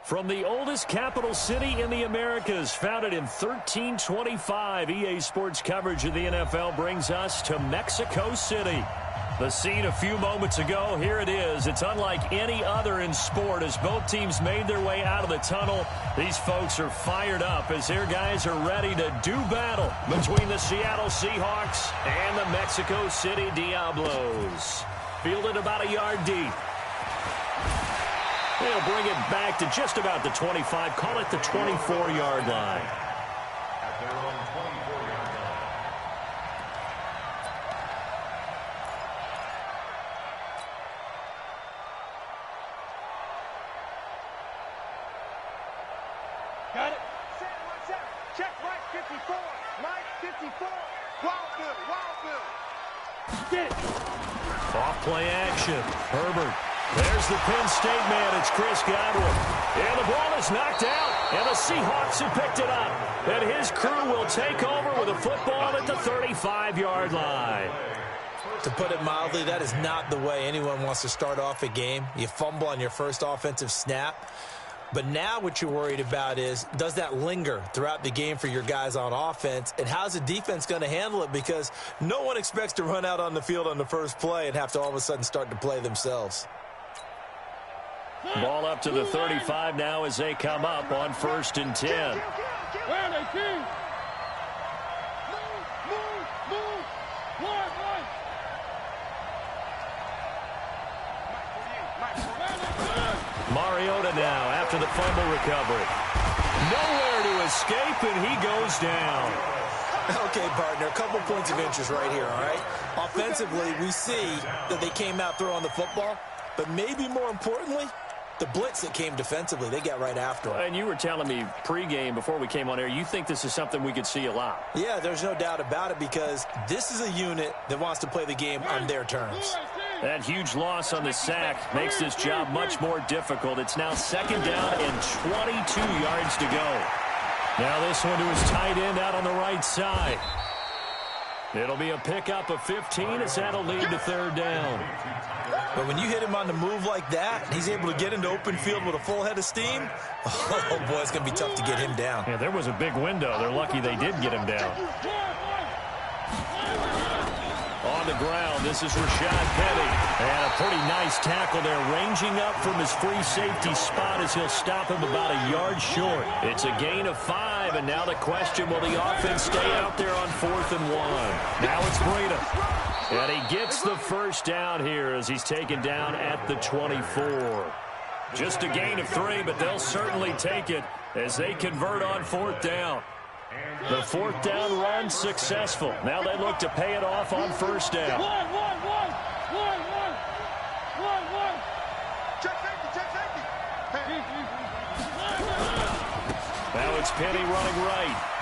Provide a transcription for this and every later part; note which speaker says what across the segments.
Speaker 1: From the oldest capital city in the Americas, founded in 1325, EA Sports coverage of the NFL brings us to Mexico City. The scene a few moments ago, here it is. It's unlike any other in sport as both teams made their way out of the tunnel. These folks are fired up as their guys are ready to do battle between the Seattle Seahawks and the Mexico City Diablos. Fielded about a yard deep. They'll bring it back to just about the 25, call it the 24-yard line.
Speaker 2: At their own 24-yard line.
Speaker 3: Got it. Set, watch out. Check right 54. Mike 54. Wild Bill. Get it.
Speaker 1: Off play action. Herbert. There's the Penn State man. It's Chris Godwin. And the ball is knocked out. And the Seahawks have picked it up. And his crew will take over with a football at the 35-yard line.
Speaker 4: To put it mildly, that is not the way anyone wants to start off a game. You fumble on your first offensive snap. But now what you're worried about is, does that linger throughout the game for your guys on offense? And how's the defense going to handle it? Because no one expects to run out on the field on the first play and have to all of a sudden start to play themselves.
Speaker 1: Ball up to the 35 now as they come up on 1st and 10. Mariota now after the fumble recovery. Nowhere to escape, and he goes down.
Speaker 4: Okay, partner, a couple points of interest right here, all right? Offensively, we see that they came out throwing the football, but maybe more importantly, the blitz that came defensively, they got right after it.
Speaker 1: And you were telling me pregame before we came on air, you think this is something we could see a lot.
Speaker 4: Yeah, there's no doubt about it because this is a unit that wants to play the game on their terms.
Speaker 1: That huge loss on the sack makes this job much more difficult. It's now 2nd down and 22 yards to go. Now this one to his tight end out on the right side. It'll be a pickup of 15 as that'll lead to 3rd down.
Speaker 4: But when you hit him on the move like that, he's able to get into open field with a full head of steam. Oh, boy, it's going to be tough to get him down.
Speaker 1: Yeah, there was a big window. They're lucky they did get him down. On the ground, this is Rashad Penny. And a pretty nice tackle there, ranging up from his free safety spot as he'll stop him about a yard short. It's a gain of 5, and now the question, will the offense stay out there on 4th and 1? Now it's Breida. And he gets the first down here as he's taken down at the 24. Just a gain of 3, but they'll certainly take it as they convert on 4th down. The 4th down run successful. Now they look to pay it off on 1st down. Now it's Penny running right.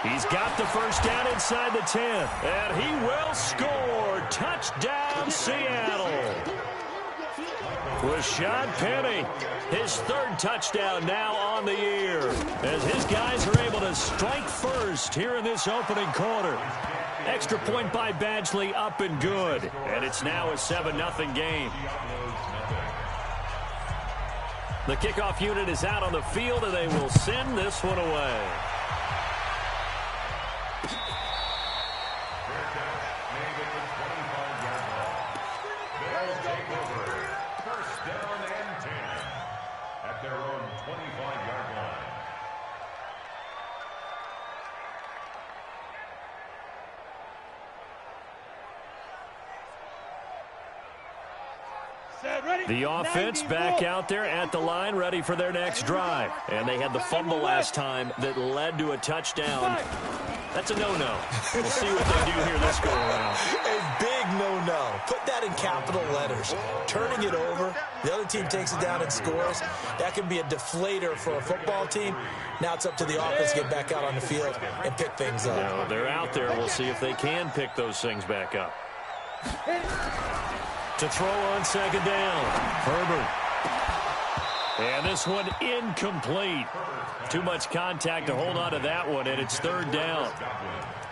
Speaker 1: He's got the first down inside the 10. And he will score. Touchdown, Seattle. Rashad Penny, his 3rd touchdown now on the year, as his guys are able to strike first here in this opening quarter. Extra point by Badgley, up and good. And it's now a 7-0 game. The kickoff unit is out on the field, and they will send this one away. The offense back out there at the line, ready for their next drive. And they had the fumble last time that led to a touchdown. That's a no-no. We'll see what they do here this go-around.
Speaker 4: A big no-no. Put that in capital letters. Turning it over, the other team takes it down and scores. That can be a deflator for a football team. Now it's up to the offense to get back out on the field and pick things up.
Speaker 1: No, they're out there. We'll see if they can pick those things back up. To throw on 2nd down, Herbert. And this one incomplete. Too much contact to hold on to that one, and it's 3rd down.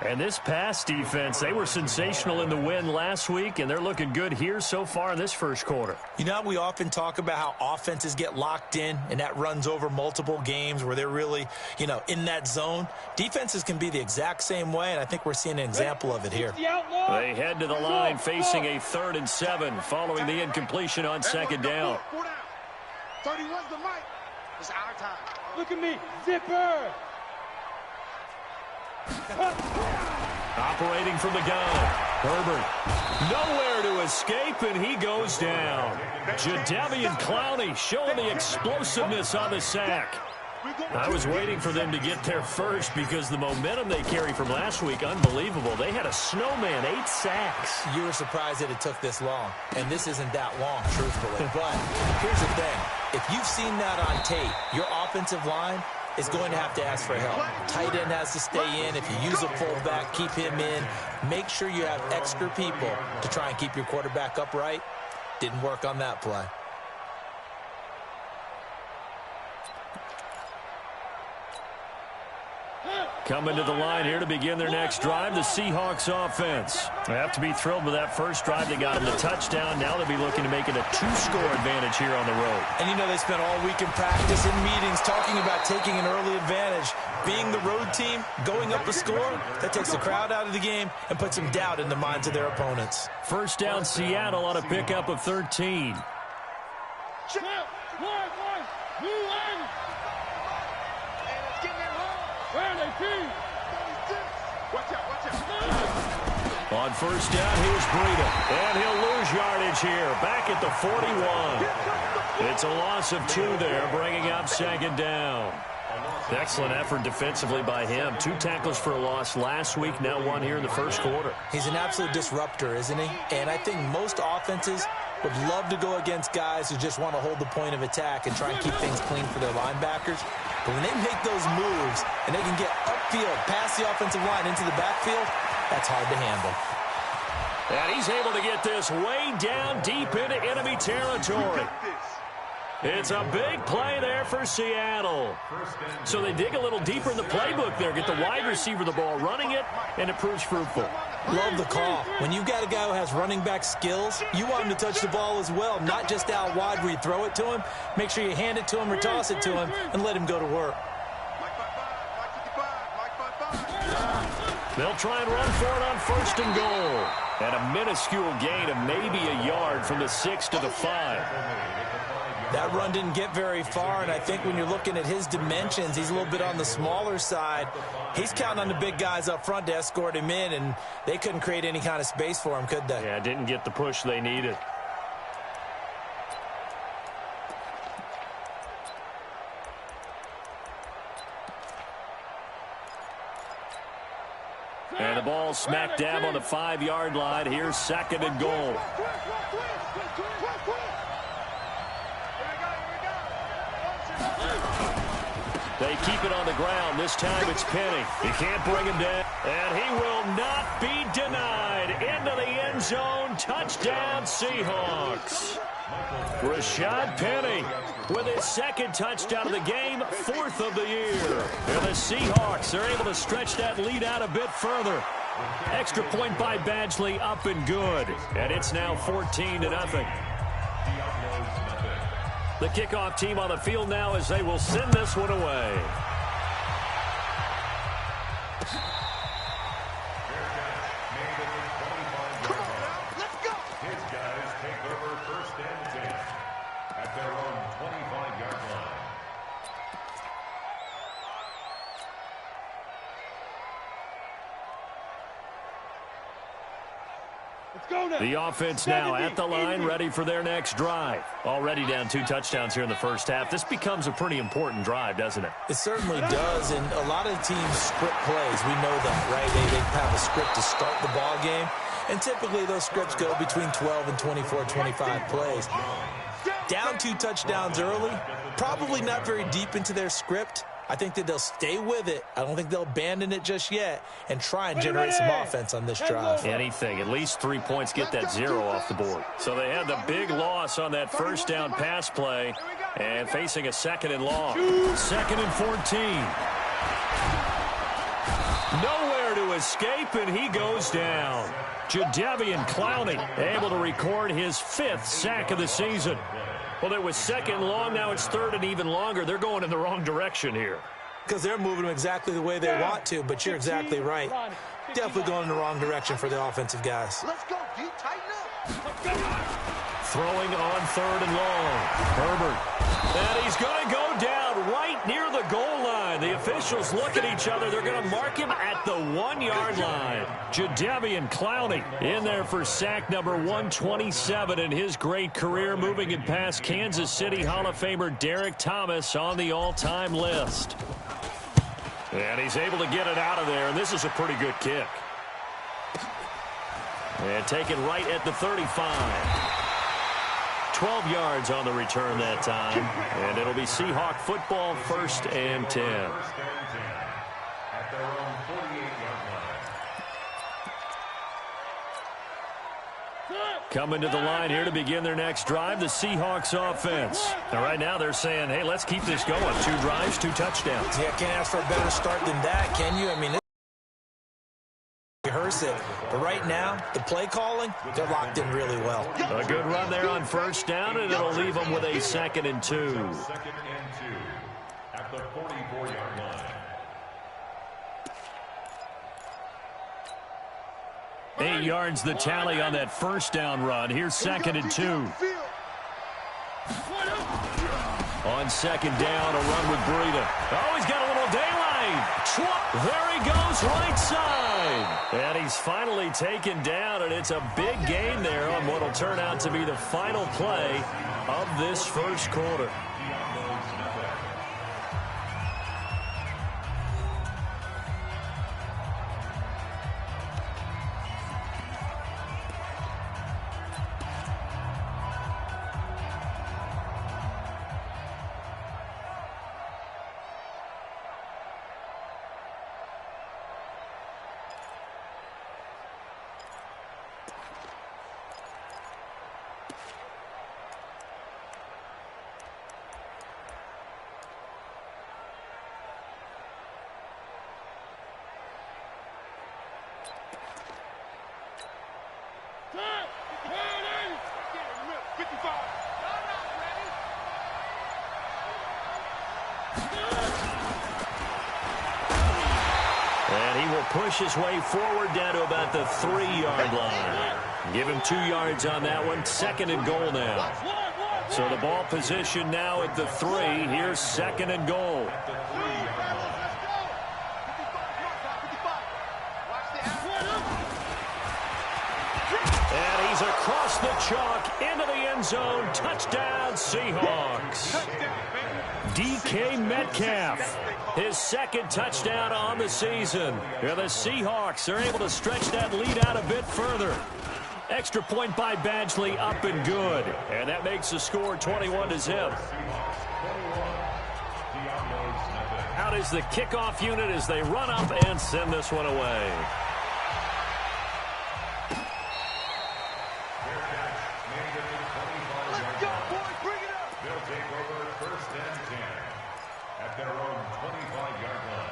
Speaker 1: And this pass defense, they were sensational in the win last week, and they're looking good here so far in this first quarter.
Speaker 4: You know, we often talk about how offenses get locked in, and that runs over multiple games where they're really, you know, in that zone. Defenses can be the exact same way, and I think we're seeing an example of it here.
Speaker 1: They head to the line facing a 3rd and 7 following the incompletion on 2nd down.
Speaker 3: 31's the mic. It's our time.
Speaker 5: Look at me, zipper.
Speaker 1: Operating from the gun, Herbert. Nowhere to escape, and he goes down. Jadeveon Clowney showing the explosiveness on the sack. I was waiting for them to get there first because the momentum they carry from last week, unbelievable. They had a snowman, 8 sacks.
Speaker 4: You were surprised that it took this long, and this isn't that long, truthfully. But here's the thing. If you've seen that on tape, your offensive line is going to have to ask for help. Tight end has to stay in. If you use a fullback, keep him in. Make sure you have extra people to try and keep your quarterback upright. Didn't work on that play.
Speaker 1: Coming to the line here to begin their next drive, the Seahawks offense. They have to be thrilled with that first drive. They got them the touchdown. Now they'll be looking to make it a 2-score advantage here on the road.
Speaker 4: And you know, they spent all week in practice, in meetings, talking about taking an early advantage. Being the road team, going up a score, that takes the crowd out of the game and puts some doubt in the minds of their opponents.
Speaker 1: First down, Seattle on a pickup of 13. On first down, here's Breida. And he'll lose yardage here. Back at the 41. It's a loss of 2 there, bringing up 2nd down. Excellent effort defensively by him. 2 tackles for a loss last week, now 1 here in the first quarter.
Speaker 4: He's an absolute disruptor, isn't he? And I think most offenses would love to go against guys who just want to hold the point of attack and try and keep things clean for their linebackers. But when they make those moves and they can get upfield, past the offensive line into the backfield, that's hard to handle.
Speaker 1: And he's able to get this way down deep into enemy territory. It's a big play there for Seattle. So they dig a little deeper in the playbook there, get the wide receiver the ball, running it, and it proves fruitful.
Speaker 4: Love the call. When you've got a guy who has running back skills, you want him to touch the ball as well, not just out wide where you throw it to him. Make sure you hand it to him or toss it to him and let him go to work.
Speaker 1: They'll try and run for it on 1st and goal. And a minuscule gain of maybe a yard from the 6 to the 5.
Speaker 4: That run didn't get very far, and I think when you're looking at his dimensions, he's a little bit on the smaller side. He's counting on the big guys up front to escort him in, and they couldn't create any kind of space for him, could they?
Speaker 1: Yeah, didn't get the push they needed. And the ball smack dab on the 5-yard line. Here's 2nd and goal. They keep it on the ground. This time it's Penny. He can't bring him down. And he will not be denied. Into the end zone. Touchdown, Seahawks. Rashad Penny with his 2nd touchdown of the game, 4th of the year. And the Seahawks are able to stretch that lead out a bit further. Extra point by Badgley, up and good. And it's now 14-0. The kickoff team on the field now as they will send this one away.
Speaker 3: Come on now, let's go.
Speaker 2: His guys take over 1st and 10 at their own 25-yard line.
Speaker 5: Let's go now.
Speaker 1: The offense now at the line, ready for their next drive. Already down 2 touchdowns here in the first half. This becomes a pretty important drive, doesn't it?
Speaker 4: It certainly does, and a lot of teams script plays. We know that, right? They have a script to start the ball game, and typically those scripts go between 12 and 24, 25 plays. Down 2 touchdowns early, probably not very deep into their script. I think that they'll stay with it. I don't think they'll abandon it just yet and try and generate some offense on this drive.
Speaker 1: Anything. At least 3 points. Get that 0 off the board. So they had the big loss on that first down pass play and facing a 2nd and long. 2nd and 14. Nowhere to escape, and he goes down. Jadeveon Clowney able to record his 5th sack of the season. Well, it was 2nd long. Now it's 3rd and even longer. They're going in the wrong direction here.
Speaker 4: Because they're moving them exactly the way they want to, but you're exactly right. Definitely going in the wrong direction for the offensive guys.
Speaker 3: Let's go, D. Tighten up.
Speaker 1: Throwing on 3rd and long. Herbert. And he's going to go down right near the goal line. The officials look at each other. They're going to mark him at the 1-yard line. Jadeveon Clowney in there for sack number 127 in his great career, moving it past Kansas City Hall of Famer Derek Thomas on the all-time list. And he's able to get it out of there, and this is a pretty good kick. And taken right at the 35. 12 yards on the return that time, and it'll be Seahawk football, 1st and 10.
Speaker 2: At their own 48-yard line.
Speaker 1: Coming to the line here to begin their next drive, the Seahawks offense. Now, right now they're saying, hey, let's keep this going. 2 drives, 2 touchdowns.
Speaker 4: Yeah, can't ask for a better start than that, can you? I mean, rehearse it. But right now, the play calling, they're locked in really well.
Speaker 1: A good run there on 1st down, and it'll leave them with a 2nd and 2.
Speaker 2: 2nd and 2 at the 44-yard line.
Speaker 1: 8 yards the tally on that 1st down run. Here's 2nd and 2. On 2nd down, a run with Breida. Oh, he's got a little daylight. There he goes, right side. And he's finally taken down, and it's a big gain there on what will turn out to be the final play of this 1st quarter. And he will push his way forward down to about the 3-yard line. Give him 2 yards on that one. 2nd and goal now. So the ball position now at the 3. Here's 2nd and goal. And he's across the chalk into the end zone. Touchdown, Seahawks. DK Metcalf, his 2nd touchdown on the season. Yeah, the Seahawks are able to stretch that lead out a bit further. Extra point by Badgley, up and good. And that makes the score 21-0. Out is the kickoff unit as they run up and send this one away.
Speaker 3: Let's go, boys. Bring it up.
Speaker 2: They'll take over 1st and 10 at their own 25-yard line.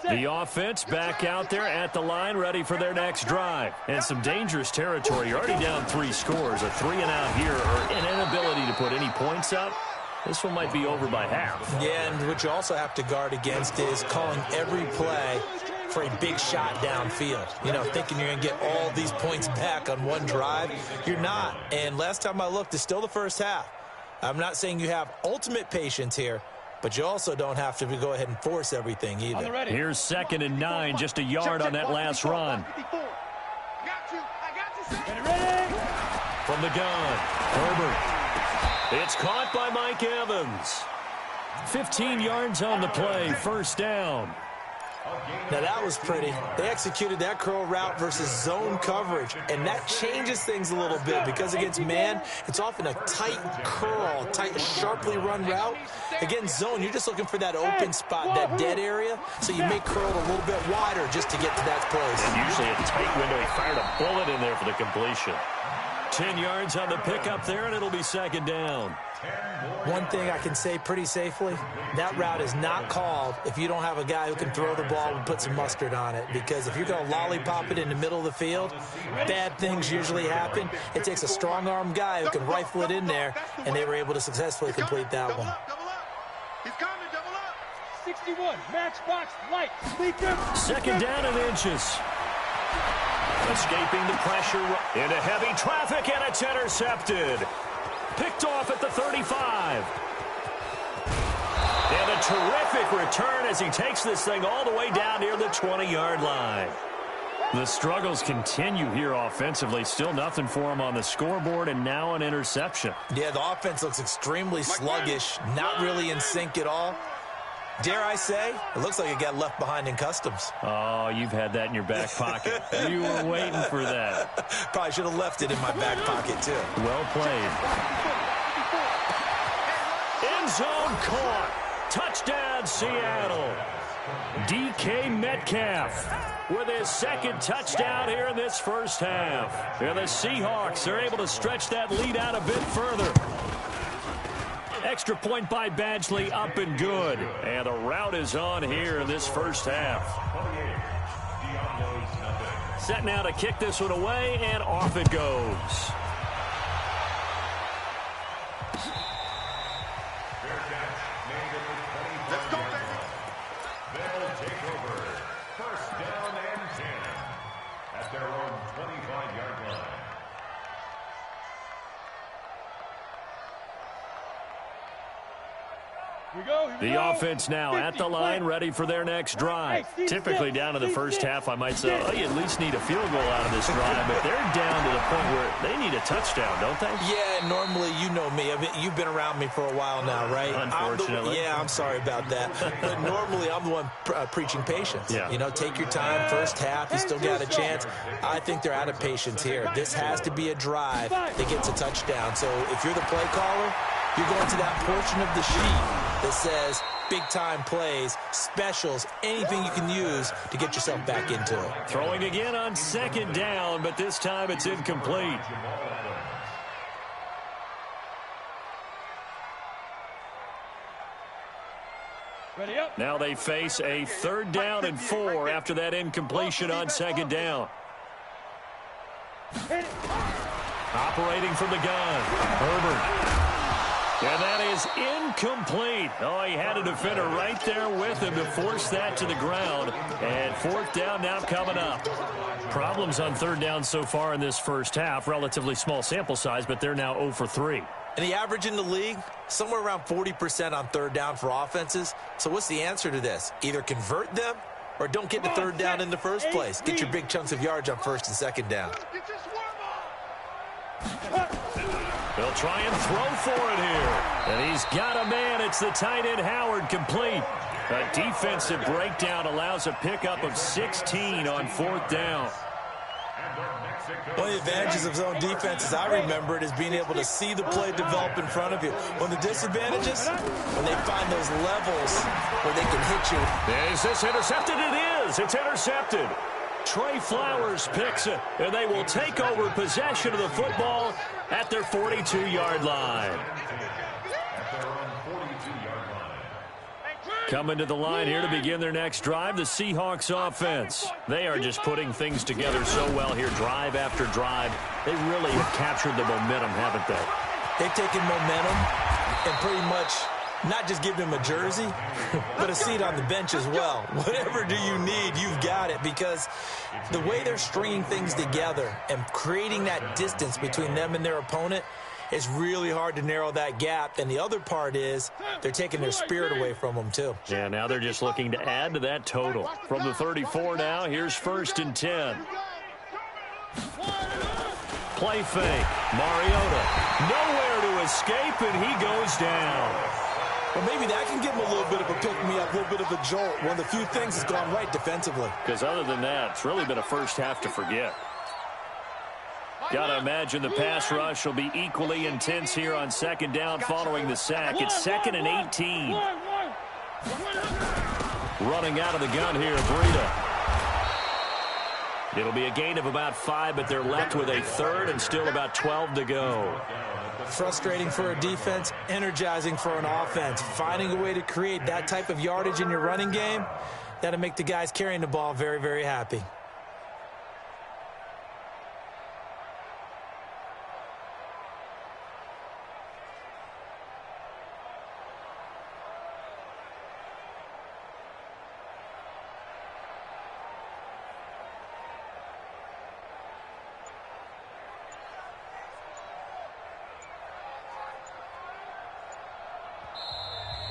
Speaker 1: The offense back out there at the line, ready for their next drive. And some dangerous territory. You're already down 3 scores. A 3-and-out here, or an inability to put any points up. This one might be over by half.
Speaker 4: Yeah, and what you also have to guard against is calling every play for a big shot downfield. You know, thinking you're going to get all these points back on one drive. You're not. And last time I looked, it's still the first half. I'm not saying you have ultimate patience here, but you also don't have to go ahead and force everything either.
Speaker 1: Here's 2nd and 9, just a yard on that last run. From the gun, Herbert. It's caught by Mike Evans. 15 yards on the play, 1st down.
Speaker 4: Now that was pretty. They executed that curl route versus zone coverage, and that changes things a little bit because against man, it's often a tight curl, tight, sharply run route. Against zone, you're just looking for that open spot, that dead area, so you may curl it a little bit wider just to get to that place.
Speaker 1: And usually a tight window. He fired a bullet in there for the completion. 10 yards on the pickup there, and it'll be 2nd down.
Speaker 4: One thing I can say pretty safely, that route is not called if you don't have a guy who can throw the ball and put some mustard on it. Because if you're going to lollipop it in the middle of the field, bad things usually happen. It takes a strong-arm guy who can rifle it in there, and they were able to successfully complete that one.
Speaker 3: He's coming, double up.
Speaker 5: 61, matchbox light, sleeper.
Speaker 1: Second down and inches. Escaping the pressure into heavy traffic, and it's intercepted. Picked off at the 35. And a terrific return as he takes this thing all the way down near the 20-yard line. The struggles continue here offensively. Still nothing for him on the scoreboard, and now an interception.
Speaker 4: Yeah, the offense looks extremely sluggish, not really in sync at all. Dare I say, it looks like it got left behind in customs.
Speaker 1: Oh, you've had that in your back pocket. You were waiting for that.
Speaker 4: Probably should have left it in my back pocket, too.
Speaker 1: Well played. End zone caught. Touchdown, Seattle. DK Metcalf with his second touchdown here in this first half. And the Seahawks are able to stretch that lead out a bit further. Extra point by Badgley, up and good. And the route is on here in this first half. Set now to kick this one away, and off it goes.
Speaker 3: Let's go, baby.
Speaker 2: They'll take over. First down and 10 at their own 25-yard line.
Speaker 1: The offense now at the line, ready for their next drive. Typically down to the first half, I might say, oh, you at least need a field goal out of this drive, but they're down to the point where they need a touchdown, don't they?
Speaker 4: Yeah, normally, you know me. I mean, you've been around me for a while now, right?
Speaker 1: Unfortunately.
Speaker 4: I'm sorry about that. But normally, I'm the one preaching patience.
Speaker 1: Yeah.
Speaker 4: You know, take your time, first half, you still got a chance. I think they're out of patience here. This has to be a drive that gets a touchdown. So if you're the play caller, you're going to that portion of the sheet that says big-time plays, specials, anything you can use to get yourself back into it.
Speaker 1: Throwing again on second down, but this time it's incomplete.
Speaker 5: Ready up.
Speaker 1: Now they face a third down and 4 after that incompletion on second down. Operating from the gun, Herbert. And that is incomplete. Oh, he had a defender right there with him to force that to the ground. And fourth down now coming up. Problems on third down so far in this first half. Relatively small sample size, but they're now 0 for 3.
Speaker 4: And the average in the league, somewhere around 40% on third down for offenses. So what's the answer to this? Either convert them or don't get the third down in the first place. Get your big chunks of yards on first and second down.
Speaker 3: Get your swarm on.
Speaker 1: They'll try and throw for it here. And he's got a man. It's the tight end, Howard, complete. A defensive breakdown allows a pickup of 16 on fourth down.
Speaker 4: One of the advantages of zone defense, as I remember it, is being able to see the play develop in front of you. One of the disadvantages, when they find those levels where they can hit you.
Speaker 1: Is this intercepted? It is. It's intercepted. Trey Flowers picks it, and they will take over possession of the football at their 42-yard line. Coming to the line here to begin their next drive, the Seahawks offense. They are just putting things together so well here, drive after drive. They really have captured the momentum, haven't they?
Speaker 4: They've taken momentum and pretty much not just given him a jersey, but a seat on the bench as well. Whatever do you need, you've got it, because the way they're stringing things together and creating that distance between them and their opponent, it's really hard to narrow that gap. And the other part is they're taking their spirit away from them, too.
Speaker 1: Yeah, now they're just looking to add to that total. From the 34 now, here's first and 10. Play fake. Mariota. Nowhere to escape, and he goes down.
Speaker 4: Well, maybe that can give him a little bit of a pick-me-up, a little bit of a jolt. One of the few things that's gone right defensively.
Speaker 1: Because other than that, it's really been a first half to forget. Got to imagine the pass rush will be equally intense here on second down following the sack. It's second and 18. Running out of the gun here, Breida. It'll be a gain of about 5, but they're left with a third and still about 12 to go.
Speaker 4: Frustrating for a defense, energizing for an offense. Finding a way to create that type of yardage in your running game, that'll make the guys carrying the ball very, very happy.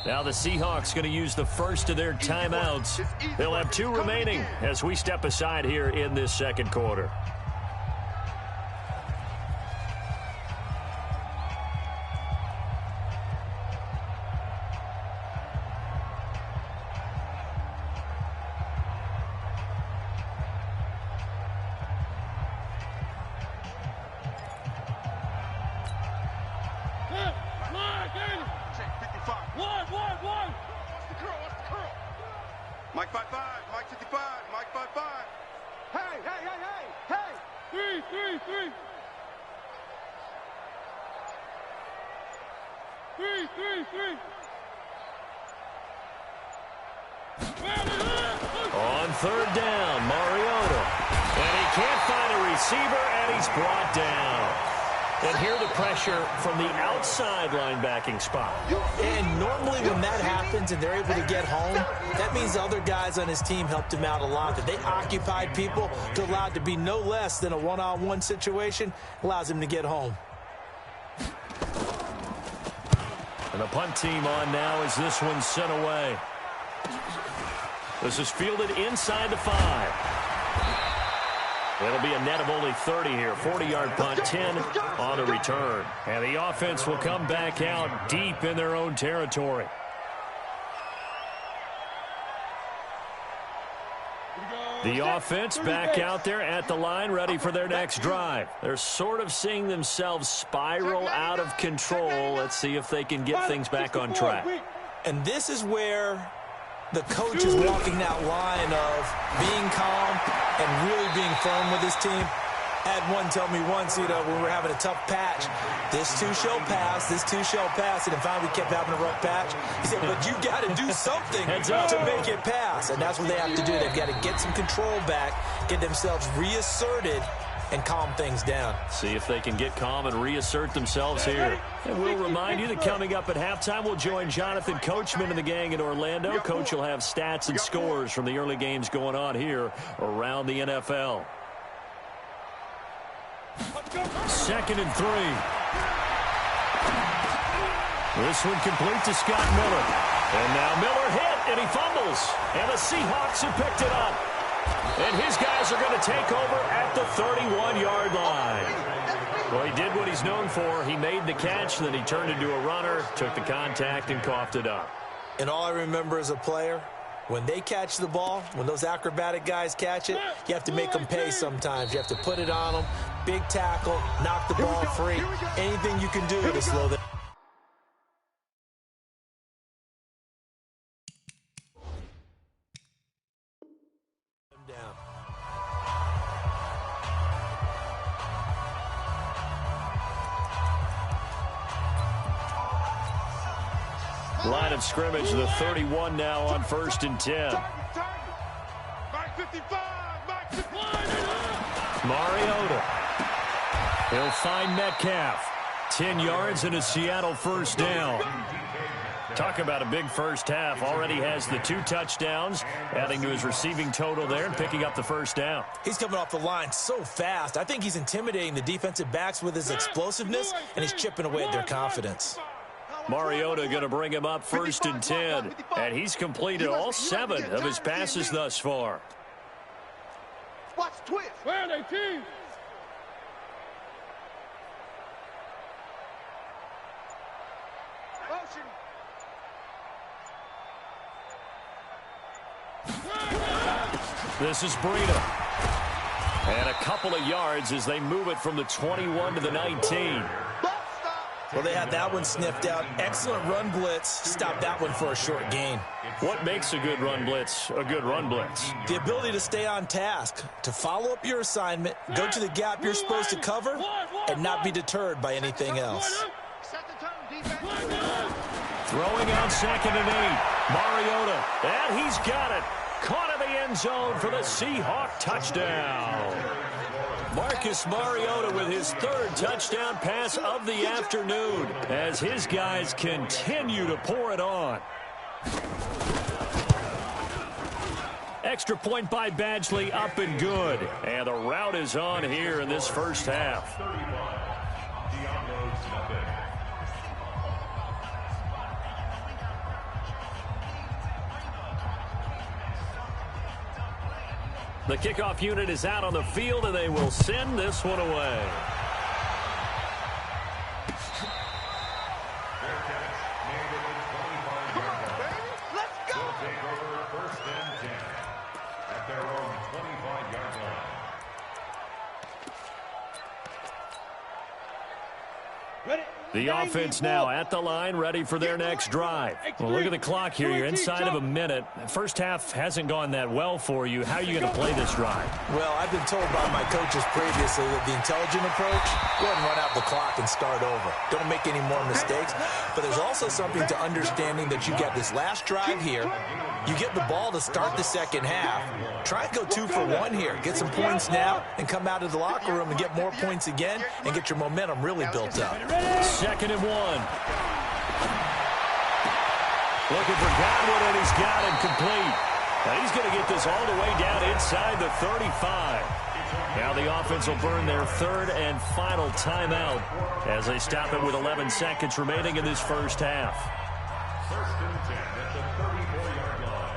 Speaker 1: Now the Seahawks going to use the first of their timeouts. They'll have 2 remaining as we step aside here in this second quarter.
Speaker 3: Mike 5-5, Mike 55, Mike 5-5. Hey, hey, hey, hey, hey. 3, 3, 3. 3, 3, 3.
Speaker 1: On third down, Mariota. And he can't find a receiver, and he's brought down. And here the pressure from the outside linebacking spot.
Speaker 4: And normally when that happens and they're able to get home, that means the other guys on his team helped him out a lot. That they occupied people to allow it to be no less than a one-on-one situation, allows him to get home.
Speaker 1: And the punt team on now as this one's sent away. This is fielded inside the 5. It'll be a net of only 30 here. 40-yard punt, 10 on the return. And the offense will come back out deep in their own territory. The offense back out there at the line, ready for their next drive. They're sort of seeing themselves spiral out of control. Let's see if they can get things back on track.
Speaker 4: And this is where the coach is walking that line of being calm and really being firm with his team. Had one tell me once, when we're having a tough patch, this too shall pass, this too shall pass, and then finally we kept having a rough patch. He said, but you got to do something to make it pass, and that's what they have to do. They've got to get some control back, get themselves reasserted, and calm things down.
Speaker 1: See if they can get calm and reassert themselves here. And we'll remind you that coming up at halftime, we'll join Jonathan Coachman and the gang in Orlando. Coach will have stats and scores from the early games going on here around the NFL. 2nd and 3. This one complete to Scott Miller. And now Miller hit, and he fumbles. And the Seahawks have picked it up. And his guys are going to take over at the 31-yard line. Well, he did what he's known for. He made the catch, then he turned into a runner, took the contact, and coughed it up.
Speaker 4: And all I remember as a player, when they catch the ball, when those acrobatic guys catch it, you have to make them pay sometimes. You have to put it on them, big tackle, knock the ball free. Anything you can do to slow them.
Speaker 1: Line of scrimmage, the 31 now on 1st and 10. Mariota. He'll find Metcalf. 10 yards and a Seattle first down. Talk about a big first half. Already has the 2 touchdowns, adding to his receiving total there and picking up the first down.
Speaker 4: He's coming off the line so fast. I think he's intimidating the defensive backs with his explosiveness, and he's chipping away at their confidence.
Speaker 1: Mariota going to bring him up 1st and 10. And he's completed all 7 of his passes thus far.
Speaker 3: Watch twist.
Speaker 5: Where are they, team?
Speaker 3: Motion.
Speaker 1: This is Breida. And a couple of yards as they move it from the 21 to the 19.
Speaker 4: Well, they had that one sniffed out. Excellent run blitz. Stop that one for a short gain.
Speaker 1: What makes a good run blitz a good run blitz?
Speaker 4: The ability to stay on task, to follow up your assignment, go to the gap you're supposed to cover, and not be deterred by anything else.
Speaker 1: Throwing on 2nd and 8. Mariota, and he's got it. Caught in the end zone for the Seahawk touchdown. Marcus Mariota with his 3rd touchdown pass of the afternoon as his guys continue to pour it on. Extra point by Badgley, up and good. And the route is on here in this first half. The kickoff unit is out on the field, and they will send this one away. The offense now at the line, ready for their next drive. Well, look at the clock here. You're inside of a minute. First half hasn't gone that well for you. How are you going to play this drive?
Speaker 4: Well, I've been told by my coaches previously that the intelligent approach, go ahead and run out the clock and start over. Don't make any more mistakes. But there's also something to understanding that you get this last drive here. You get the ball to start the second half. Try and go 2 for 1 here. Get some points now and come out of the locker room and get more points again and get your momentum really built up.
Speaker 1: 2nd and 1. Looking for Godwin, and he's got it complete. Now he's going to get this all the way down inside the 35. Now the offense will burn their 3rd and final timeout as they stop it with 11 seconds remaining in this first half.
Speaker 2: 1st and 10 at the 34-yard line.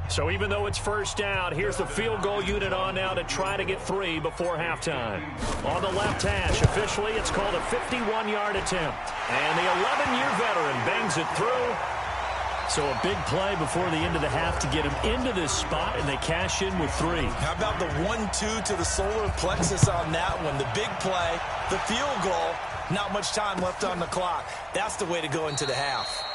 Speaker 1: So even though it's first down, here's the field goal unit on now to try to get 3 before halftime. On the left hash, officially it's called a 51-yard attempt. And the 11-year veteran bangs it through. So a big play before the end of the half to get him into this spot, and they cash in with 3.
Speaker 4: How about the 1-2 to the solar plexus on that one? The big play, the field goal, not much time left on the clock. That's the way to go into the half.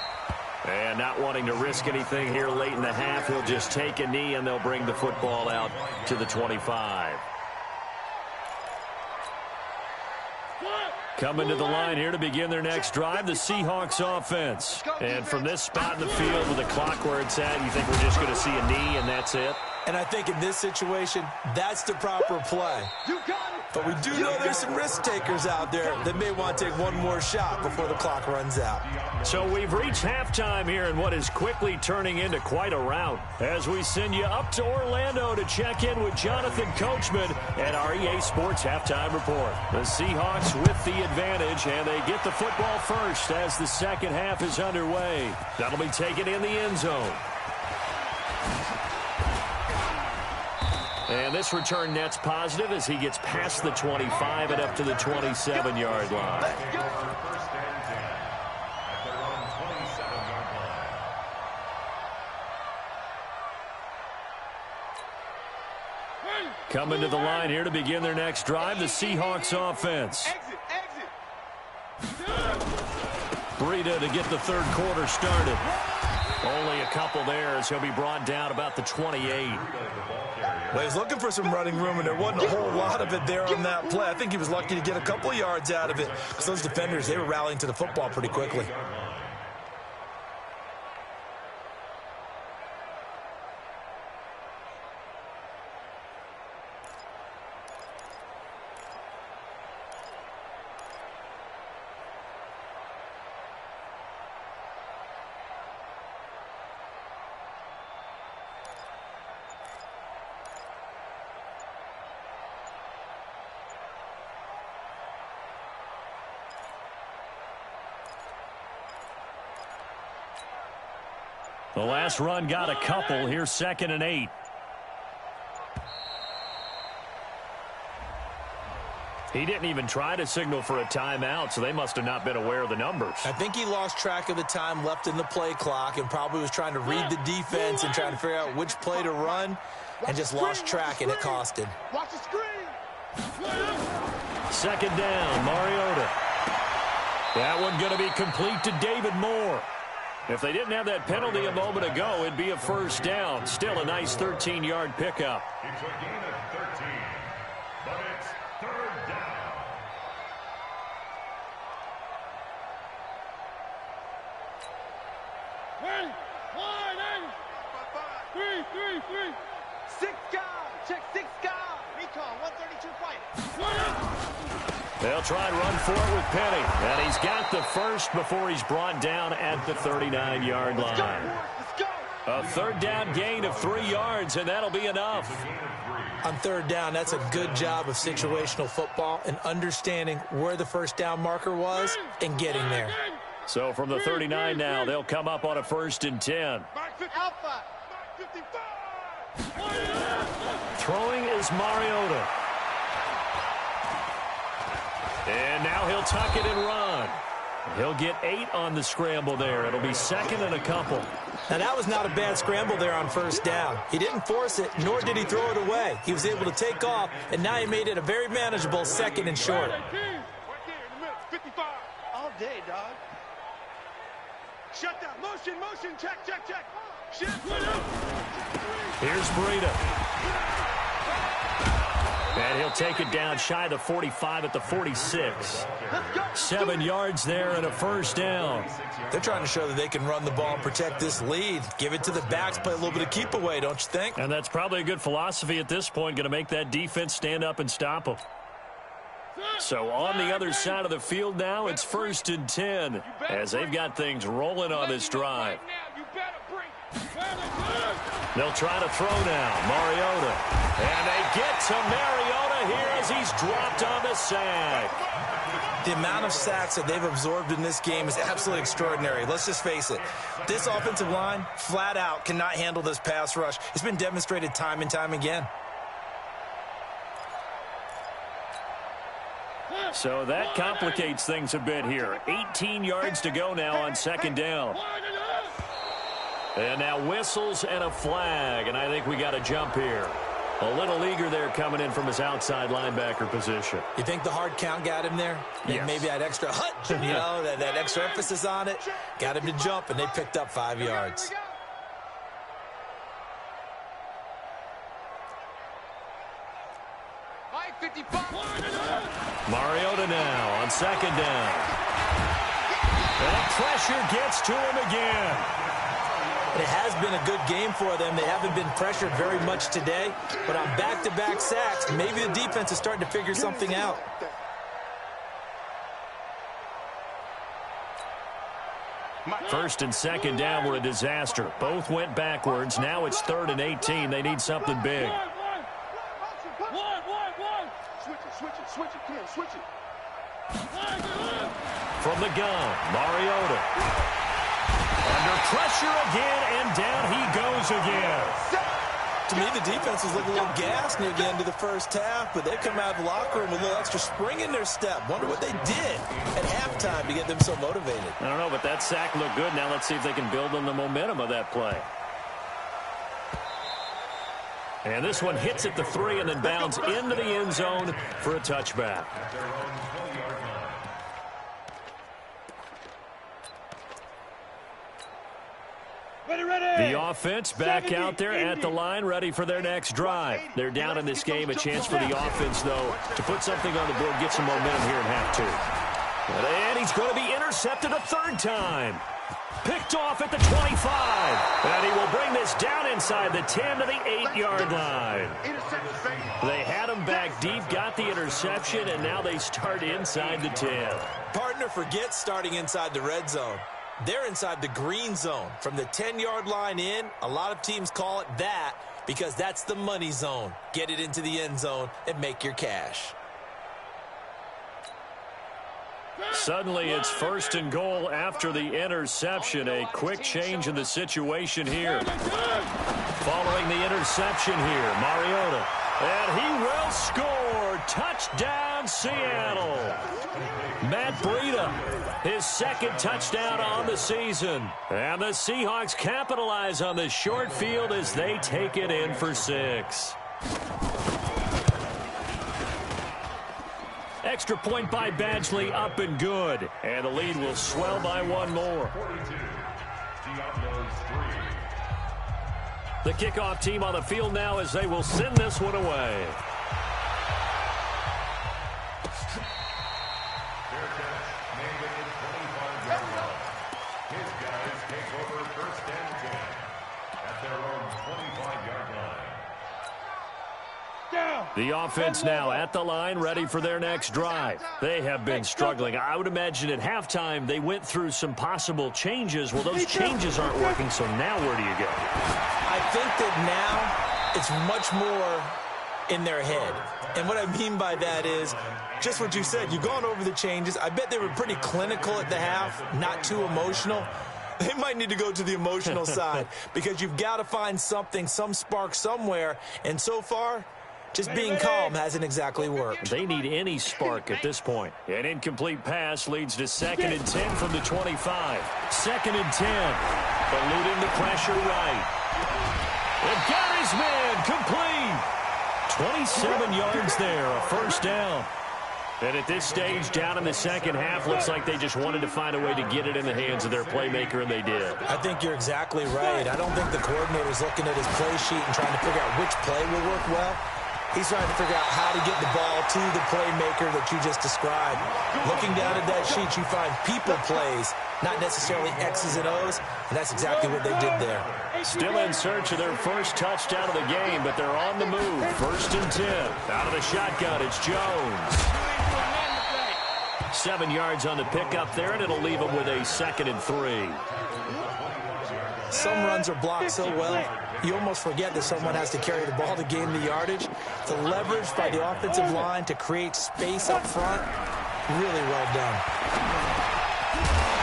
Speaker 1: And not wanting to risk anything here late in the half, he'll just take a knee, and they'll bring the football out to the 25. Coming to the line here to begin their next drive, the Seahawks offense. And from this spot in the field with the clock where it's at, you think we're just going to see a knee and that's it?
Speaker 4: And I think in this situation, that's the proper play. But we do know there's some risk takers out there that may want to take one more shot before the clock runs out.
Speaker 1: So we've reached halftime here in what is quickly turning into quite a rout as we send you up to Orlando to check in with Jonathan Coachman at our EA Sports Halftime Report. The Seahawks with the advantage, and they get the football first as the second half is underway. That'll be taken in the end zone. And this return net's positive as he gets past the 25 and up to the 27-yard line. Coming to the line here to begin their next drive, the Seahawks offense. Breida to get the third quarter started. Only a couple there as he'll be brought down about the 28.
Speaker 4: Well, he's looking for some running room, and there wasn't a whole lot of it there on that play. I think he was lucky to get a couple of yards out of it because those defenders, they were rallying to the football pretty quickly.
Speaker 1: The last run got a couple. Here's 2nd and 8. He didn't even try to signal for a timeout, so they must have not been aware of the numbers.
Speaker 4: I think he lost track of the time left in the play clock and probably was trying to read the defense and trying to figure out which play to run and just lost track, and it cost him.
Speaker 3: Watch the screen.
Speaker 1: Second down, Mariota. That one going to be complete to David Moore. If they didn't have that penalty a moment ago, it'd be a first down. Still a nice 13-yard pickup.
Speaker 2: It's a gain of 13, but it's third down.
Speaker 5: Ready? Line in. 3.
Speaker 3: 6 guys. Check 6 guys. Recon 132 fighting.
Speaker 1: They'll try and run for it with Penny. And he's got the first before he's brought down at the 39-yard line.
Speaker 3: Let's go.
Speaker 1: A third down gain of 3 yards, and that'll be enough.
Speaker 4: On third down, that's a good job of situational football and understanding where the first down marker was and getting there.
Speaker 1: So from the 39 now, they'll come up on a 1st and 10.
Speaker 3: Alpha. 55.
Speaker 1: Throwing is Mariota. And now he'll tuck it and run. He'll get 8 on the scramble there. It'll be 2nd and a couple.
Speaker 4: Now, that was not a bad scramble there on first down. He didn't force it, nor did he throw it away. He was able to take off, and now he made it a very manageable 2nd and short.
Speaker 3: Right there in the middle. 55. All day, dog. Shut down. Motion. Check. Shift.
Speaker 1: Here's Breida. And he'll take it down shy of the 45 at the 46. 7 yards there and a first down.
Speaker 4: They're trying to show that they can run the ball and protect this lead. Give it to the backs, play a little bit of keep away, don't you think?
Speaker 1: And that's probably a good philosophy at this point, going to make that defense stand up and stop them. So on the other side of the field now, it's 1st and 10 as they've got things rolling on this drive. They'll try to throw now. Mariota. And they get to Mariota here as he's dropped on the sack.
Speaker 4: The amount of sacks that they've absorbed in this game is absolutely extraordinary. Let's just face it. This offensive line, flat out, cannot handle this pass rush. It's been demonstrated time and time again.
Speaker 1: So that complicates things a bit here. 18 yards to go now on 2nd down. And now whistles and a flag, and I think we got a jump here. A little eager there coming in from his outside linebacker position.
Speaker 4: You think the hard count got him there?
Speaker 1: Yes.
Speaker 4: Maybe that extra hunch, you know, that extra emphasis on it, got him to jump, and they picked up 5 yards.
Speaker 1: Mariota now on 2nd down. And pressure gets to him again.
Speaker 4: It has been a good game for them. They haven't been pressured very much today, but on back-to-back sacks, maybe the defense is starting to figure something out.
Speaker 1: First and 2nd down were a disaster. Both went backwards. Now it's 3rd and 18. They need something big.
Speaker 3: Switch it, Ken. Switch it.
Speaker 1: From the gun, Mariota. Under pressure again, and down he goes again.
Speaker 4: To me, the defense was looking a little gassed near the end of the first half, but they come out of the locker room with a little extra spring in their step. Wonder what they did at halftime to get them so motivated.
Speaker 1: I don't know, but that sack looked good. Now let's see if they can build on the momentum of that play. And this one hits at the 3 and then bounds into the end zone for a touchback.
Speaker 5: Ready.
Speaker 1: The offense back out there at the line, ready for their next drive. They're down in this game. A chance for the offense, though, to put something on the board, get some momentum here in half 2. And he's going to be intercepted a 3rd time. Picked off at the 25. And he will bring this down inside the 10 to the 8-yard line. They had him back deep, got the interception, and now they start inside the 10.
Speaker 4: Partner forgets starting inside the red zone. They're inside the green zone. From the 10-yard line in, a lot of teams call it that because that's the money zone. Get it into the end zone and make your cash.
Speaker 1: Suddenly it's 1st and goal after the interception. A quick change in the situation here. Following the interception here, Mariota. And he will score. Touchdown, touchdown, Seattle. Matt Breida, his second touchdown on the season. And the Seahawks capitalize on the short field as they take it in for 6. Extra point by Badgley, up and good. And the lead will swell by 1 more. The kickoff team on the field now as they will send this one away. The offense now at the line, ready for their next drive. They have been struggling. I would imagine at halftime they went through some possible changes. Well, those changes aren't working, so now where do you go?
Speaker 4: I think that now it's much more in their head. And what I mean by that is just what you said. You've gone over the changes. I bet they were pretty clinical at the half, not too emotional. They might need to go to the emotional side because you've got to find something, some spark somewhere. And so far, just being calm hasn't exactly worked.
Speaker 1: They need any spark at this point. An incomplete pass leads to 2nd and 10 from the 25. 2nd and 10. Eluding the pressure right. And got his man complete. 27 yards there, a first down. And at this stage, down in the second half, looks like they just wanted to find a way to get it in the hands of their playmaker, and they did.
Speaker 4: I think you're exactly right. I don't think the coordinator's looking at his play sheet and trying to figure out which play will work well. He's trying to figure out how to get the ball to the playmaker that you just described. Looking down at that sheet, you find people plays, not necessarily X's and O's, and that's exactly what they did there.
Speaker 1: Still in search of their first touchdown of the game, but they're on the move. 1st and 10. Out of the shotgun, it's Jones. 7 yards on the pickup there, and it'll leave them with a 2nd and 3.
Speaker 4: Some runs are blocked so well, you almost forget that someone has to carry the ball to gain the yardage. The leverage by the offensive line to create space up front, really well done.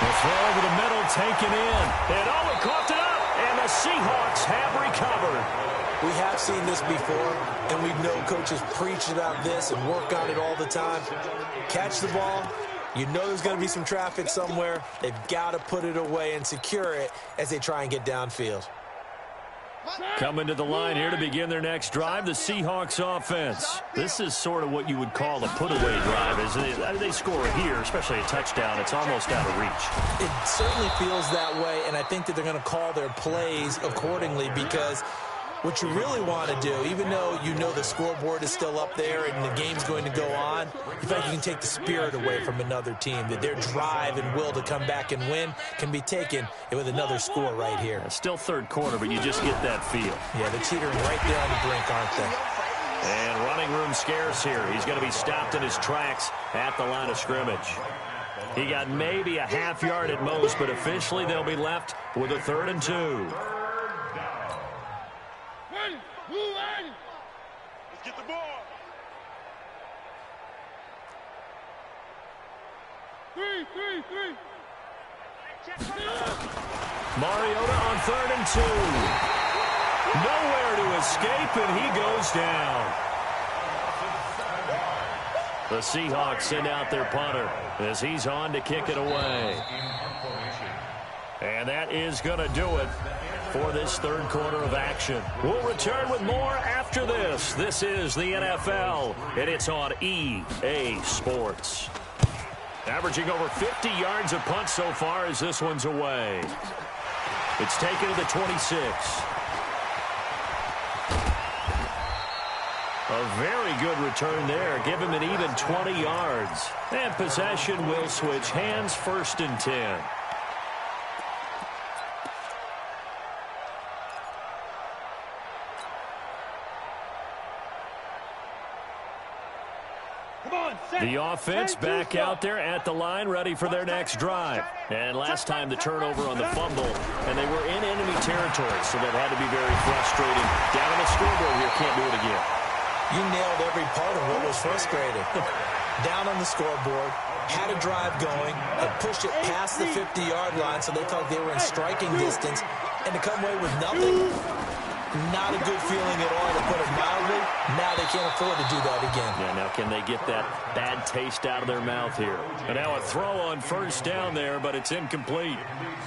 Speaker 1: The throw over the middle, taken in. And Owen coughed it up, and the Seahawks have recovered.
Speaker 4: We have seen this before, and we know coaches preach about this and work on it all the time. Catch the ball. You know there's going to be some traffic somewhere. They've got to put it away and secure it as they try and get downfield.
Speaker 1: Coming to the line here to begin their next drive, the Seahawks offense. This is sort of what you would call a put-away drive, isn't it? They score here, especially a touchdown. It's almost out of reach.
Speaker 4: It certainly feels that way, and I think that they're going to call their plays accordingly because what you really want to do, even though you know the scoreboard is still up there and the game's going to go on, you feel like you can take the spirit away from another team, that their drive and will to come back and win can be taken with another score right here.
Speaker 1: It's still third quarter, but you just get that feel.
Speaker 4: Yeah, they're teetering right there on the brink, aren't they?
Speaker 1: And running room scarce here. He's going to be stopped in his tracks at the line of scrimmage. He got maybe a half yard at most, but officially they'll be left with a 3rd and 2.
Speaker 5: Let's get the ball. 3.
Speaker 1: Mariota on 3rd and 2. Nowhere to escape, and he goes down. The Seahawks send out their punter as he's on to kick it away. And that is going to do it for this third quarter of action. We'll return with more after this. This is the NFL, and it's on EA Sports. Averaging over 50 yards a punt so far as this one's away. It's taken to the 26. A very good return there. Give him an even 20 yards. And possession will switch hands, 1st and 10. The offense back out there at the line, ready for their next drive. And last time the turnover on the fumble, and they were in enemy territory, so that had to be very frustrating. Down on the scoreboard here, can't do it again.
Speaker 4: You nailed every part of what was frustrating. Down on the scoreboard, had a drive going, had pushed it past the 50-yard line, so they thought they were in striking distance, and to come away with nothing, Not a good feeling at all, to put it mildly. Now they can't afford to do that again.
Speaker 1: Yeah, now can they get that bad taste out of their mouth here? And now a throw on first down there, but it's incomplete.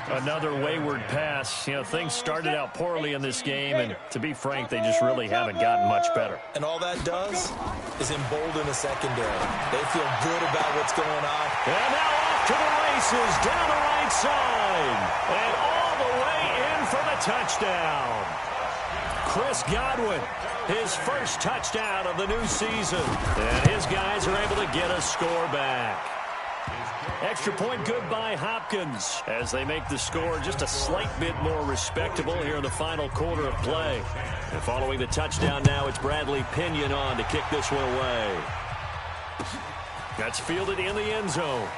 Speaker 1: Another wayward pass. You know, things started out poorly in this game, and to be frank, they just really haven't gotten much better.
Speaker 4: And all that does is embolden the secondary. They feel good about what's going on.
Speaker 1: And now off to the races, down the right side. And all the way in for the touchdown. Chris Godwin, his first touchdown of the new season. And his guys are able to get a score back. Extra point good by Hopkins as they make the score just a slight bit more respectable here in the final quarter of play. And following the touchdown now, it's Bradley Pinion on to kick this one away. That's fielded in the end zone.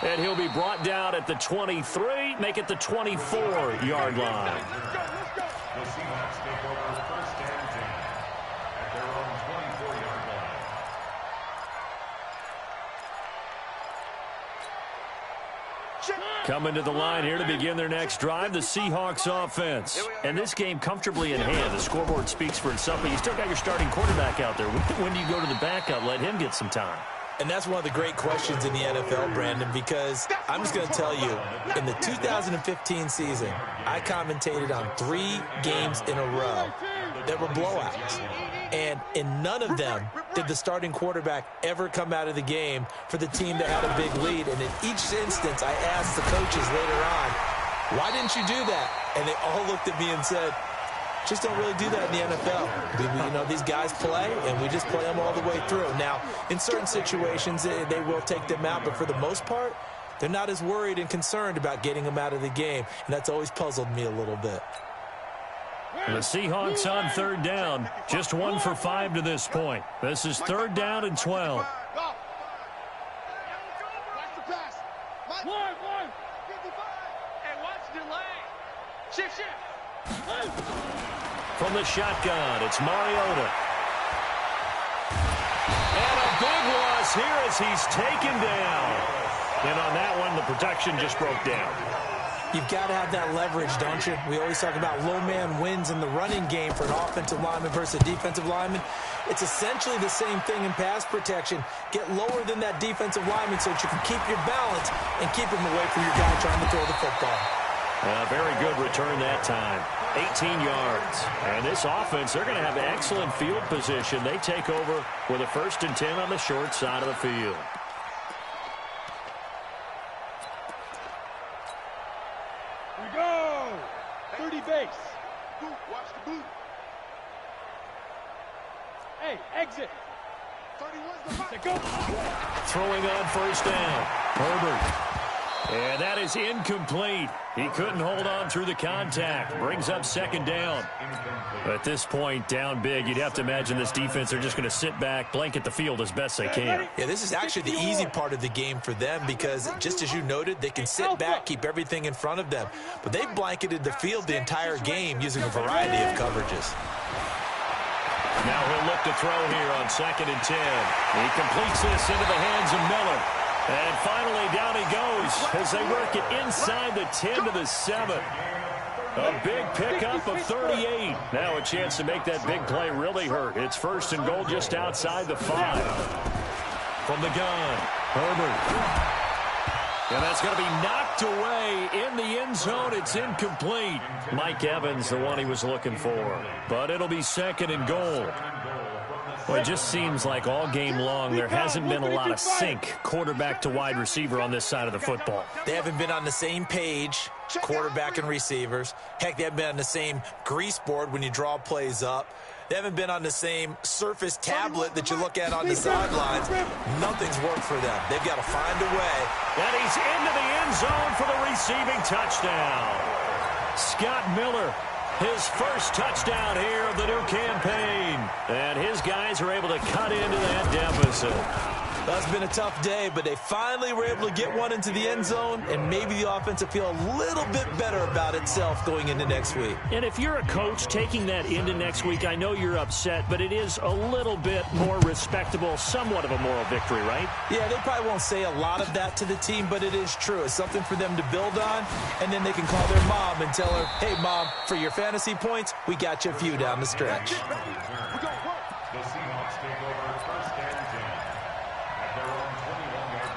Speaker 1: And he'll be brought down at the 23, make it the 24-yard line.
Speaker 2: The Seahawks take over first and 10 at their own 24-yard line.
Speaker 1: Coming to the line here to begin their next drive, the Seahawks offense. And this game comfortably in hand. The scoreboard speaks for itself, but you still got your starting quarterback out there. When do you go to the backup, let him get some time?
Speaker 4: And that's one of the great questions in the NFL, Brandon, because I'm just going to tell you, in the 2015 season, I commentated on 3 games in a row that were blowouts. And in none of them did the starting quarterback ever come out of the game for the team that had a big lead. And in each instance, I asked the coaches later on, why didn't you do that? And they all looked at me and said, just don't really do that in the NFL. You know, these guys play, and we just play them all the way through. Now, in certain situations, they will take them out, but for the most part, they're not as worried and concerned about getting them out of the game, and that's always puzzled me a little bit.
Speaker 1: The Seahawks on third down, just 1 for 5 to this point. This is third down and 12.
Speaker 3: Watch the pass. One. 55. And watch delay. Shift.
Speaker 1: From the shotgun, it's Mariota. And a big loss here as he's taken down. And on that one, the protection just broke down.
Speaker 4: You've got to have that leverage, don't you? We always talk about low man wins in the running game for an offensive lineman versus a defensive lineman. It's essentially the same thing in pass protection. Get lower than that defensive lineman so that you can keep your balance and keep him away from your guy trying to throw the football.
Speaker 1: Very good return that time. 18 yards. And this offense, they're going to have excellent field position. They take over with a 1st and 10 on the short side of the field.
Speaker 3: We go. 30 base. Boot, watch the boot. Hey, exit. 31's the mark. Go.
Speaker 1: Throwing on first down. Herbert. And that is incomplete. He couldn't hold on through the contact. Brings up second down. At this point, down big, you'd have to imagine this defense, they're just going to sit back, blanket the field as best they can.
Speaker 4: Yeah, this is actually the easy part of the game for them because, just as you noted, they can sit back, keep everything in front of them. But they've blanketed the field the entire game using a variety of coverages.
Speaker 1: Now he'll look to throw here on 2nd and 10. He completes this into the hands of Miller. And finally, down he goes as they work it inside the 10 to the 7. A big pickup of 38. Now a chance to make that big play really hurt. It's 1st and goal just outside the 5. From the gun, Herbert. And that's going to be knocked away in the end zone. It's incomplete. Mike Evans, the one he was looking for. But it'll be 2nd and goal. Well, it just seems like all game long there hasn't been a lot of sync quarterback to wide receiver on this side of the football.
Speaker 4: They haven't been on the same page, quarterback and receivers. Heck, they haven't been on the same grease board when you draw plays up. They haven't been on the same Surface tablet that you look at on the sidelines. Nothing's worked for them. They've got to find a way.
Speaker 1: And he's into the end zone for the receiving touchdown. Scott Miller. His first touchdown here of the new campaign. And his guys are able to cut into that deficit.
Speaker 4: That's been a tough day, but they finally were able to get one into the end zone, and maybe the offense will feel a little bit better about itself going into next week.
Speaker 1: And if you're a coach taking that into next week, I know you're upset, but it is a little bit more respectable, somewhat of a moral victory, right?
Speaker 4: Yeah, they probably won't say a lot of that to the team, but it is true. It's something for them to build on, and then they can call their mom and tell her, hey, Mom, for your fantasy points, we got you a few down the stretch.
Speaker 2: The Seahawks take over first and 10 at their own 21-yard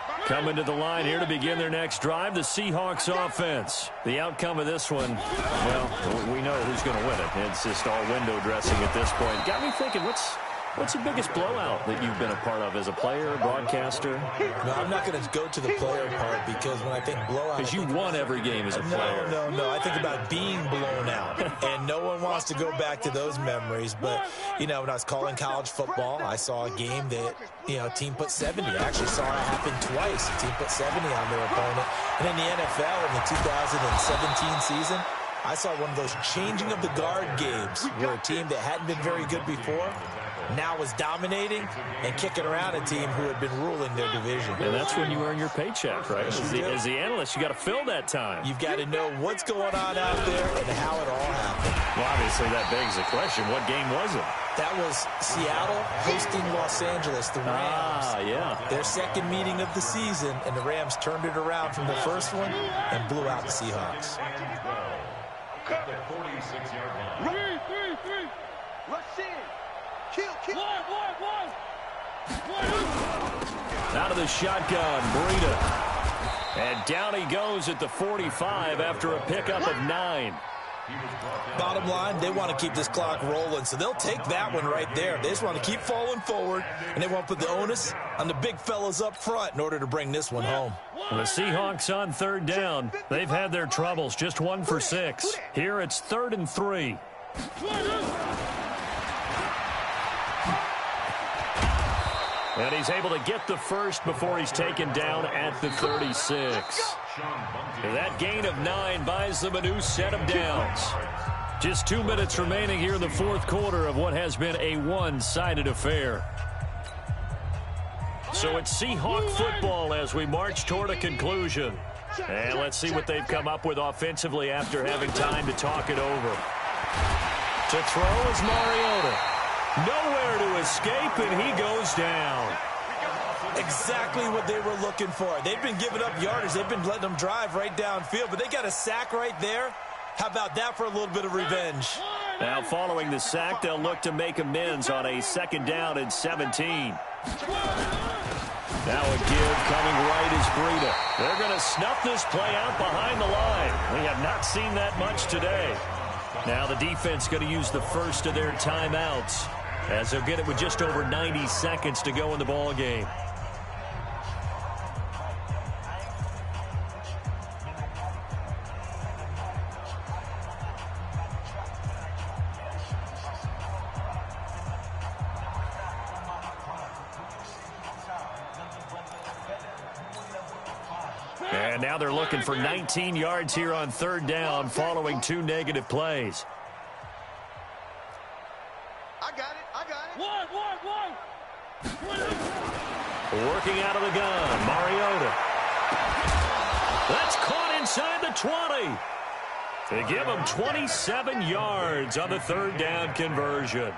Speaker 2: line.
Speaker 1: Coming to the line here to begin their next drive, the Seahawks offense. The outcome of this one, well, we know who's going to win it. It's just all window dressing at this point. Got me thinking, what's the biggest blowout that you've been a part of as a player, broadcaster?
Speaker 4: No, I'm not going to go to the player part because when I think blowout...
Speaker 1: Because you won every game as a player.
Speaker 4: No. I think about being blown out, and no one wants to go back to those memories. But, when I was calling college football, I saw a game that, a team put 70. I actually saw it happen twice. A team put 70 on their opponent. And in the NFL in the 2017 season, I saw one of those changing of the guard games where a team that hadn't been very good before now was dominating and kicking around a team who had been ruling their division.
Speaker 1: And that's when you earn your paycheck, right? As the analyst, you got to fill that time.
Speaker 4: You've got to know what's going on out there and how it all happened.
Speaker 1: Well, obviously, that begs the question, what game was it?
Speaker 4: That was Seattle hosting Los Angeles, the Rams.
Speaker 1: Yeah.
Speaker 4: Their second meeting of the season, and the Rams turned it around from the first one and blew out the Seahawks.
Speaker 2: At the 46-yard line.
Speaker 3: Three. Rush in. Kill. One.
Speaker 1: Out of the shotgun, Breida. And down he goes at the 45 after a pickup of 9.
Speaker 4: Bottom line, they want to keep this clock rolling, so they'll take that one right there. They just want to keep falling forward, and they won't put the onus on the big fellas up front in order to bring this one home.
Speaker 1: The Seahawks on third down. They've had their troubles, just 1 for 6. Here it's 3rd and 3. And he's able to get the first before he's taken down at the 36. That gain of 9 buys them a new set of downs. Just 2 minutes remaining here in the fourth quarter of what has been a one-sided affair. So it's Seahawk football as we march toward a conclusion. And let's see what they've come up with offensively after having time to talk it over. To throw is Mariota. Nowhere to escape, and he goes down.
Speaker 4: Exactly what they were looking for. They've been giving up yardage. They've been letting them drive right downfield, but they got a sack right there. How about that for a little bit of revenge?
Speaker 1: Now, following the sack, they'll look to make amends on a 2nd down and 17. Now a give coming right is Breida. They're going to snuff this play out behind the line. We have not seen that much today. Now the defense going to use the first of their timeouts as they'll get it with just over 90 seconds to go in the ball game. And now they're looking for 19 yards here on 3rd down following 2 negative plays.
Speaker 3: I got it.
Speaker 5: One.
Speaker 1: Working out of the gun, Mariota. That's caught inside the 20. They give them 27 yards on the 3rd down conversion.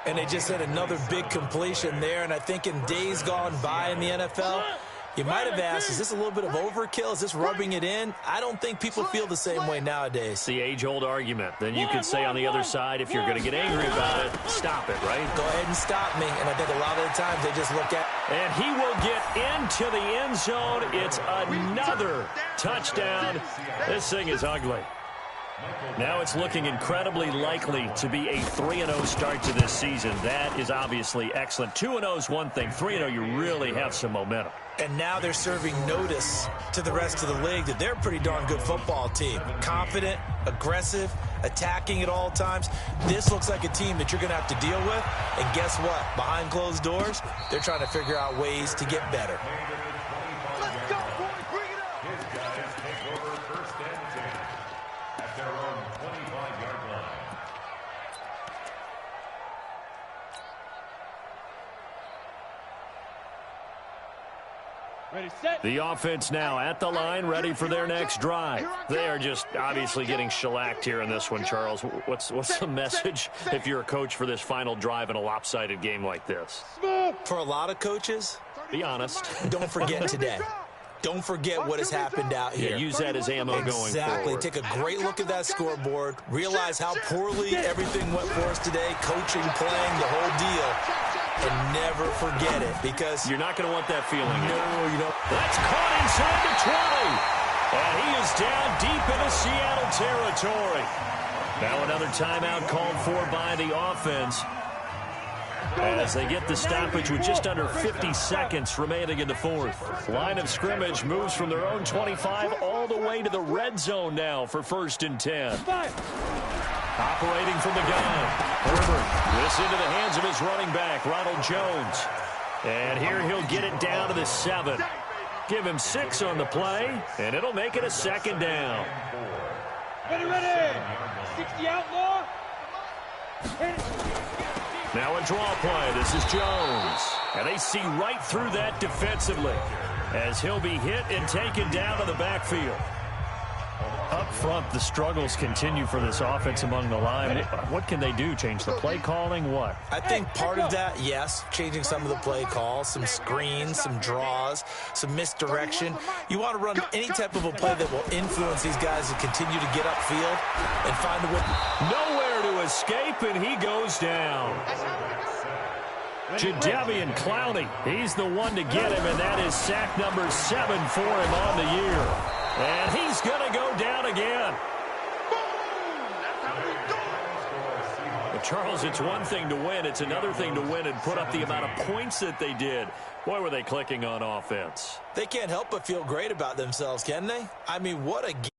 Speaker 4: And they just had another big completion there, and I think in days gone by in the NFL, you might have asked, is this a little bit of overkill? Is this rubbing it in? I don't think people feel the same way nowadays.
Speaker 1: It's the age-old argument. Then you could say on the other side, if you're going to get angry about it, stop it, right?
Speaker 4: Go ahead and stop me. And I think a lot of the times they just look at...
Speaker 1: And he will get into the end zone. It's another touchdown. This thing is ugly. Now it's looking incredibly likely to be a 3-0 start to this season. That is obviously excellent. 2-0 is one thing. 3-0, you really have some momentum.
Speaker 4: And now they're serving notice to the rest of the league that they're a pretty darn good football team. Confident, aggressive, attacking at all times. This looks like a team that you're going to have to deal with. And guess what? Behind closed doors, they're trying to figure out ways to get better.
Speaker 3: Let's go, boys. Bring it up.
Speaker 2: His guys take over 1st and 10 at their own 25-yard line.
Speaker 3: Ready, set.
Speaker 1: The offense now at the line, ready for their next drive. They are just obviously getting shellacked here in this one, Charles. What's the message if you're a coach for this final drive in a lopsided game like this?
Speaker 4: For a lot of coaches,
Speaker 1: be honest.
Speaker 4: Don't forget today. Don't forget what has happened out here.
Speaker 1: Yeah, use that as ammo going forward.
Speaker 4: Exactly. Take a great look at that scoreboard. Realize how poorly everything went for us today. Coaching, playing, the whole deal. And never forget it, because
Speaker 1: you're not going to want that feeling.
Speaker 4: No, you don't.
Speaker 1: That's caught inside the 20. And he is down deep into Seattle territory. Now another timeout called for by the offense, as they get the stoppage with just under 50 seconds remaining in the fourth. Line of scrimmage moves from their own 25 all the way to the red zone now for 1st and 10. Operating from the gun, Herbert. This into the hands of his running back, Ronald Jones. And here he'll get it down to the 7. Give him 6 on the play, and it'll make it a 2nd down.
Speaker 3: Ready. 60 outlaw.
Speaker 1: Now a draw play. This is Jones. And they see right through that defensively, as he'll be hit and taken down to the backfield. Up front, the struggles continue for this offense among the line. What can they do? Change the play calling? What?
Speaker 4: I think part of that, yes, changing some of the play calls, some screens, some draws, some misdirection. You want to run any type of a play that will influence these guys to continue to get upfield and find a way.
Speaker 1: Nowhere to escape, and he goes down. Jadeveon Clowney, he's the one to get him, and that is sack number 7 for him on the year. And he's going to go down again. But Charles, it's one thing to win. It's another thing to win and put up the amount of points that they did. Boy, were they clicking on offense.
Speaker 4: They can't help but feel great about themselves, can they? I mean, what a game.